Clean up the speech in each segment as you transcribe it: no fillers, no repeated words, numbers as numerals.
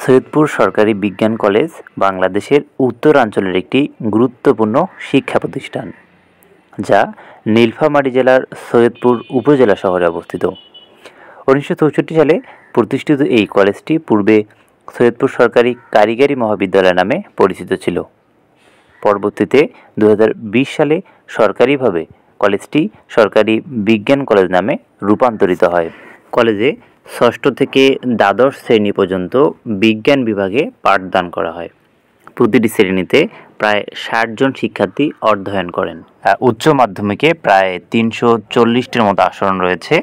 সৈয়দপুর সরকারি বিজ্ঞান কলেজ বাংলাদেশের উত্তরাঞ্চলের একটি গুরুত্বপূর্ণ শিক্ষা প্রতিষ্ঠান, যা নীলফামারী জেলার সৈয়দপুর উপজেলা শহরে অবস্থিত। 1964 সালে প্রতিষ্ঠিত এই কলেজটি পূর্বে সৈয়দপুর সরকারি কারিগরি মহাবিদ্যালয় নামে পরিচিত ছিল। পরবর্তীতে 2020 সালে সরকারিভাবে কলেজটি সরকারি বিজ্ঞান কলেজ নামে রূপান্তরিত হয়। কলেজে ষষ্ঠ থেকে দ্বাদশ শ্রেণী পর্যন্ত বিজ্ঞান বিভাগে পাঠদান করা হয়। প্রতিটি শ্রেণীতে প্রায় 60 জন শিক্ষার্থী অধ্যয়ন করেন। উচ্চ মাধ্যমিকে প্রায় 340টির মতো আসন রয়েছে।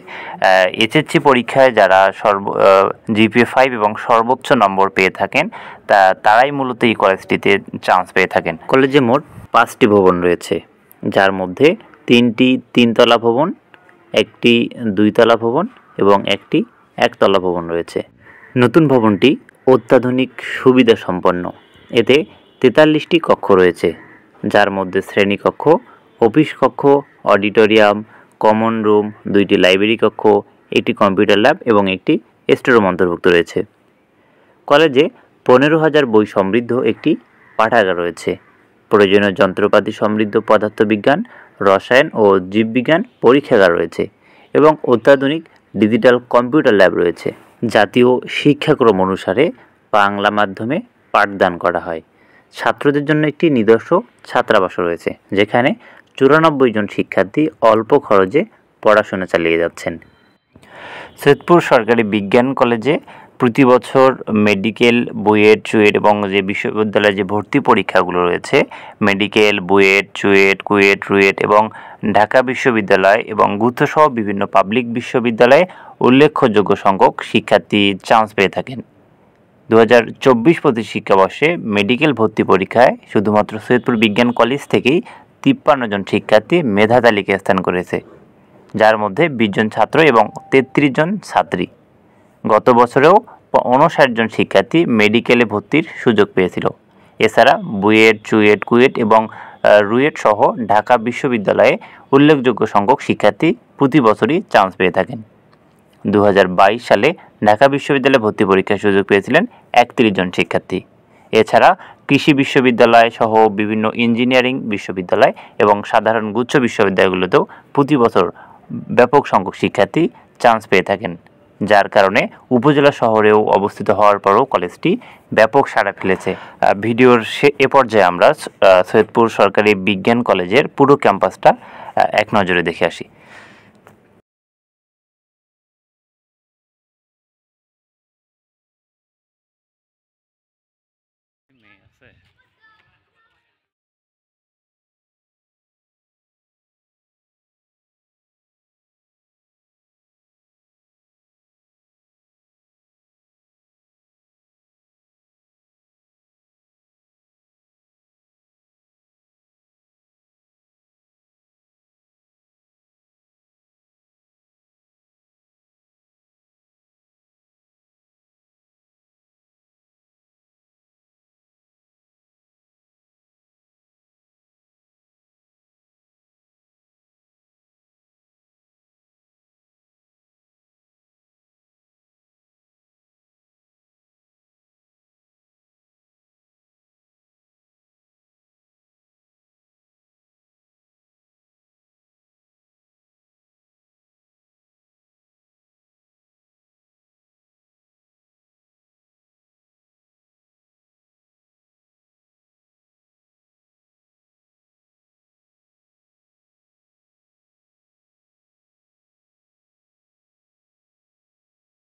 এইচএসসি পরীক্ষায় যারা জিপিএ 5 এবং সর্বোচ্চ নম্বর পেয়ে থাকেন তারাই মূলত এই কলেজটিতে চান্স পেয়ে থাকেন। কলেজে মোট 5টি ভবন রয়েছে, যার মধ্যে 3টি তিনতলা ভবন, একটি দুইতলা ভবন এবং একটি একতলা ভবন রয়েছে। নতুন ভবনটি অত্যাধুনিক সুবিধা সম্পন্ন। এতে 43টি কক্ষ রয়েছে, যার মধ্যে শ্রেণীকক্ষ, অফিস কক্ষ, অডিটোরিয়াম, কমন রুম, 2টি লাইব্রেরি কক্ষ, একটি কম্পিউটার ল্যাব এবং একটি স্টোররুম অন্তর্ভুক্ত রয়েছে। কলেজে 15,000 বই সমৃদ্ধ একটি পাঠাগার রয়েছে। প্রয়োজনীয় যন্ত্রপাতি সমৃদ্ধ পদার্থবিজ্ঞান, রসায়ন ও জীববিজ্ঞান পরীক্ষাগার রয়েছে এবং অত্যাধুনিক ডিজিটাল কম্পিউটার ল্যাব রয়েছে। জাতীয় শিক্ষাক্রম অনুসারে বাংলা মাধ্যমে পাঠদান করা হয়। ছাত্রদের জন্য একটি নিজস্ব ছাত্রাবাস রয়েছে, যেখানে 94 জন শিক্ষার্থী অল্প খরচে পড়াশোনা চালিয়ে যাচ্ছেন। সৈয়দপুর সরকারি বিজ্ঞান কলেজে প্রতি বছর মেডিকেল, বুয়েট, চুয়েট এবং যে বিশ্ববিদ্যালয়ে যে ভর্তি পরীক্ষাগুলো রয়েছে, মেডিকেল, বুয়েট, চুয়েট, কুয়েট, রুয়েট এবং ঢাকা বিশ্ববিদ্যালয় এবং গুচ্ছসহ বিভিন্ন পাবলিক বিশ্ববিদ্যালয়ে উল্লেখযোগ্য সংখ্যক শিক্ষার্থী চান্স পেয়ে থাকেন। 2024-25 শিক্ষাবর্ষে মেডিকেল ভর্তি পরীক্ষায় শুধুমাত্র সৈয়দপুর বিজ্ঞান কলেজ থেকেই 53 জন শিক্ষার্থী মেধা তালিকায় স্থান করেছে, যার মধ্যে 20 জন ছাত্র এবং 33 জন ছাত্রী। গত বছরেও 59 জন শিক্ষার্থী মেডিকেলে ভর্তির সুযোগ পেয়েছিল। এছাড়া বুয়েট, চুয়েট, কুয়েট এবং রুয়েট সহ ঢাকা বিশ্ববিদ্যালয়ে উল্লেখযোগ্য সংখ্যক শিক্ষার্থী প্রতি বছরই চান্স পেয়ে থাকেন। 2022 সালে ঢাকা বিশ্ববিদ্যালয়ে ভর্তি পরীক্ষার সুযোগ পেয়েছিলেন 31 জন শিক্ষার্থী। এছাড়া কৃষি বিশ্ববিদ্যালয় সহ বিভিন্ন ইঞ্জিনিয়ারিং বিশ্ববিদ্যালয় এবং সাধারণ গুচ্ছ বিশ্ববিদ্যালয়গুলোতেও প্রতি বছর ব্যাপক সংখ্যক শিক্ষার্থী চান্স পেয়ে থাকেন, যার কারণে উপজেলা শহরেও অবস্থিত হওয়ার পরও কলেজটি ব্যাপক সাড়া ফেলেছে। ভিডিওর এ পর্যায়ে আমরা সৈয়দপুর সরকারি বিজ্ঞান কলেজের পুরো ক্যাম্পাসটা এক নজরে দেখে আসি।